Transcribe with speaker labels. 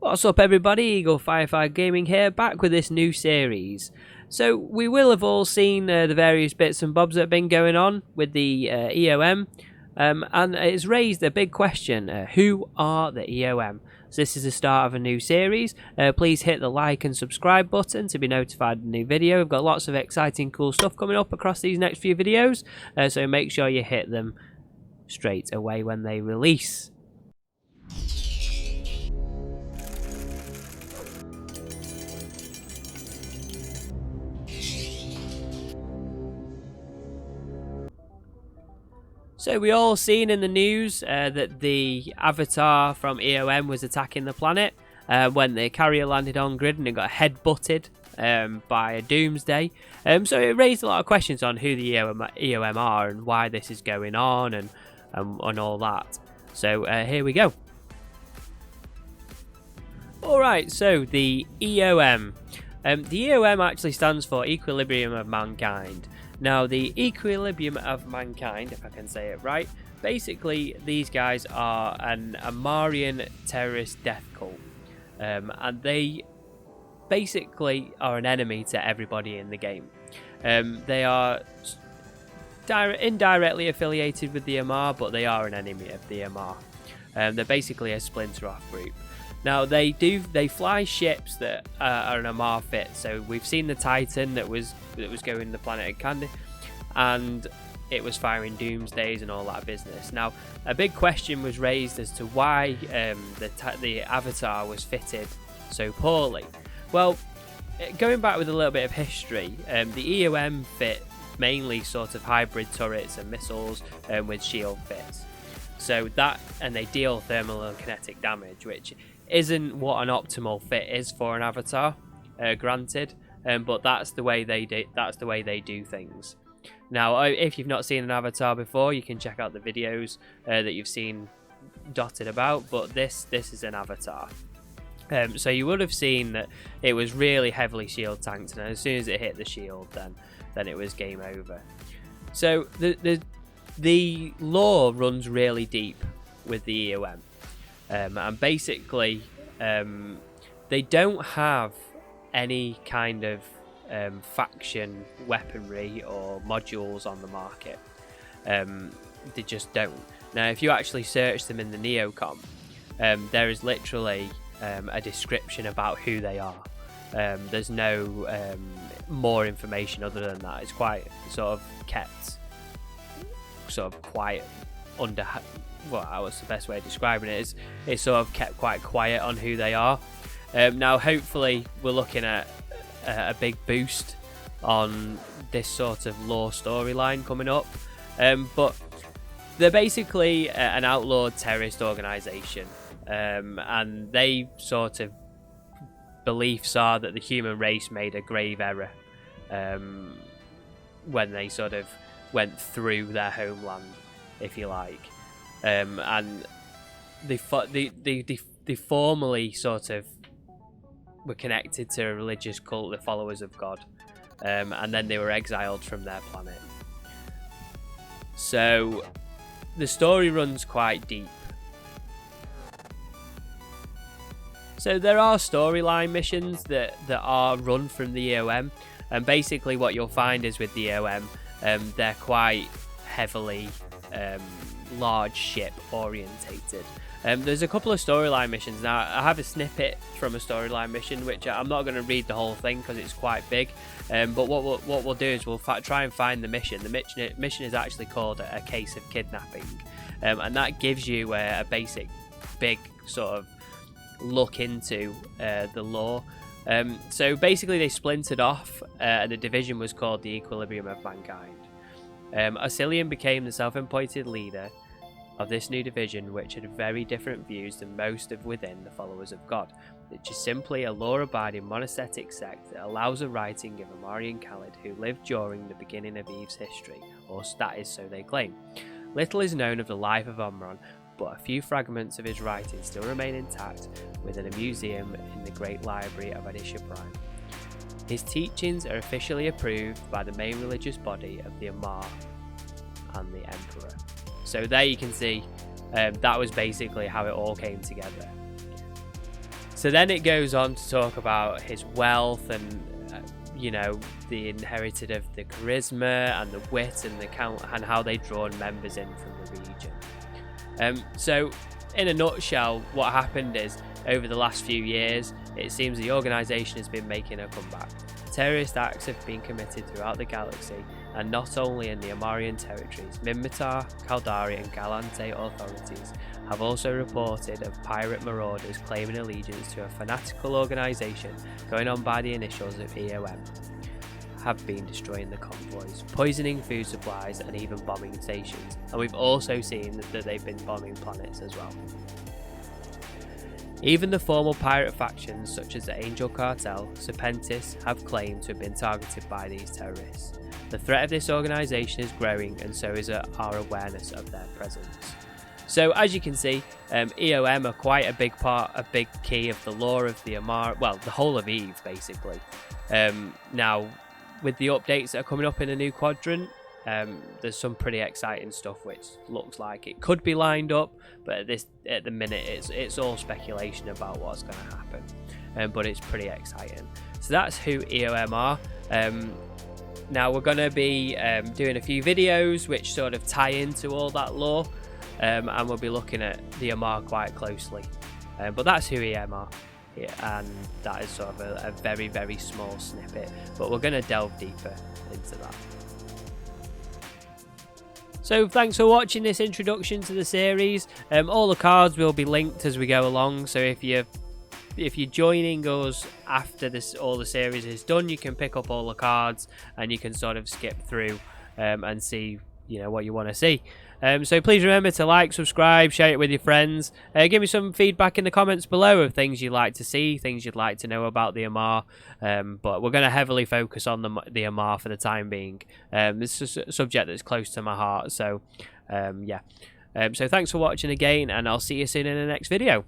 Speaker 1: What's up everybody, Eaglefirefly Gaming here, back with this new series. So we will have all seen the various bits and bobs that have been going on with the EOM, and it's raised a big question, who are the EOM? So this is the start of a new series. Please hit the like and subscribe button to be notified of a new video. We've got lots of exciting cool stuff coming up across these next few videos, so make sure you hit them straight away when they release. So we all seen in the news that the avatar from EOM was attacking the planet when the carrier landed on grid and it got head-butted by a doomsday. So it raised a lot of questions on who the EOM are and why this is going on and all that. So here we go. Alright, so the EOM. The EOM actually stands for Equilibrium of Mankind. Now, the Equilibrium of Mankind, if I can say it right, basically these guys are an Amarian terrorist death cult. And they basically are an enemy to everybody in the game. They are indirectly affiliated with the MR, but they are an enemy of the MR. They're basically a splinter-off group. Now they fly ships that are an MR fit. So we've seen the Titan that was going the planet of Candy, and it was firing doomsdays and all that business. Now a big question was raised as to why the avatar was fitted so poorly. Well, going back with a little bit of history, the EOM fit mainly sort of hybrid turrets and missiles with shield fits. So that, and they deal thermal and kinetic damage, which isn't what an optimal fit is for an avatar, granted, but that's the way they do things. Now, if you've not seen an avatar before, you can check out the videos that you've seen dotted about, but this is an avatar. So you would have seen that it was really heavily shield tanked, and as soon as it hit the shield, then it was game over. So the lore runs really deep with the EOM. And basically they don't have any kind of faction weaponry or modules on the market. They just don't. Now if you actually search them in the Neocom, there is literally a description about who they are. There's no more information other than that. It's quite sort of kept sort of quiet under, well, what's the best way of describing it? It's sort of kept quite quiet on who they are. Now hopefully we're looking at a big boost on this sort of lore storyline coming up, but they're basically an outlawed terrorist organization, and they sort of beliefs are that the human race made a grave error when they sort of went through their homeland, if you like. And they formally sort of were connected to a religious cult, the followers of God, and then they were exiled from their planet. So the story runs quite deep. So there are storyline missions that are run from the EOM, and basically what you'll find is with the EOM, they're quite heavily large ship orientated. There's a couple of storyline missions. Now I have a snippet from a storyline mission, which I'm not going to read the whole thing because it's quite big, but what we'll do is we'll try and find the mission. The mission is actually called a case of kidnapping, and that gives you a basic big sort of look into the lore. So basically they splintered off, and the division was called the Equilibrium of Mankind. Oscillion became the self-appointed leader of this new division, which had very different views than most of within the followers of God, which is simply a law-abiding monastic sect that allows a writing of Amarian Khalid who lived during the beginning of Eve's history, or that is so they claim. Little is known of the life of Omron, but a few fragments of his writings still remain intact within a museum in the Great Library of Adisha Prime. His teachings are officially approved by the main religious body of the Amar and the Emperor. So there you can see that was basically how it all came together. So then it goes on to talk about his wealth and you know, the inherited of the charisma and the wit and the count and how they drawn members in from the region. So in a nutshell, what happened is over the last few years, it seems the organisation has been making a comeback. Terrorist acts have been committed throughout the galaxy, and not only in the Amarian territories. Minmatar, Caldari and Galante authorities have also reported of pirate marauders claiming allegiance to a fanatical organisation going on by the initials of EOM, have been destroying the convoys, poisoning food supplies and even bombing stations. And we've also seen that they've been bombing planets as well. Even the formal pirate factions such as the Angel Cartel, Serpentis, have claimed to have been targeted by these terrorists. The threat of this organisation is growing, and so is our awareness of their presence. So as you can see, EOM are quite a big key of the lore of the Amar, well, the whole of EVE basically. Now, with the updates that are coming up in a new quadrant, there's some pretty exciting stuff which looks like it could be lined up, but at the minute it's all speculation about what's going to happen, but it's pretty exciting. So that's who EOM are. Now we're going to be doing a few videos which sort of tie into all that lore, and we'll be looking at the Amar quite closely, but that's who EOM are. And that is sort of a very, very small snippet, but we're going to delve deeper into that. So thanks for watching this introduction to the series. All the cards will be linked as we go along, so if you're joining us after all the series is done, you can pick up all the cards and you can sort of skip through and see what you want to see. So please remember to like, subscribe, share it with your friends. Give me some feedback in the comments below of things you'd like to see, things you'd like to know about the Amar. But we're going to heavily focus on the Amar for the time being. This is a subject that's close to my heart. So, yeah. So thanks for watching again, and I'll see you soon in the next video.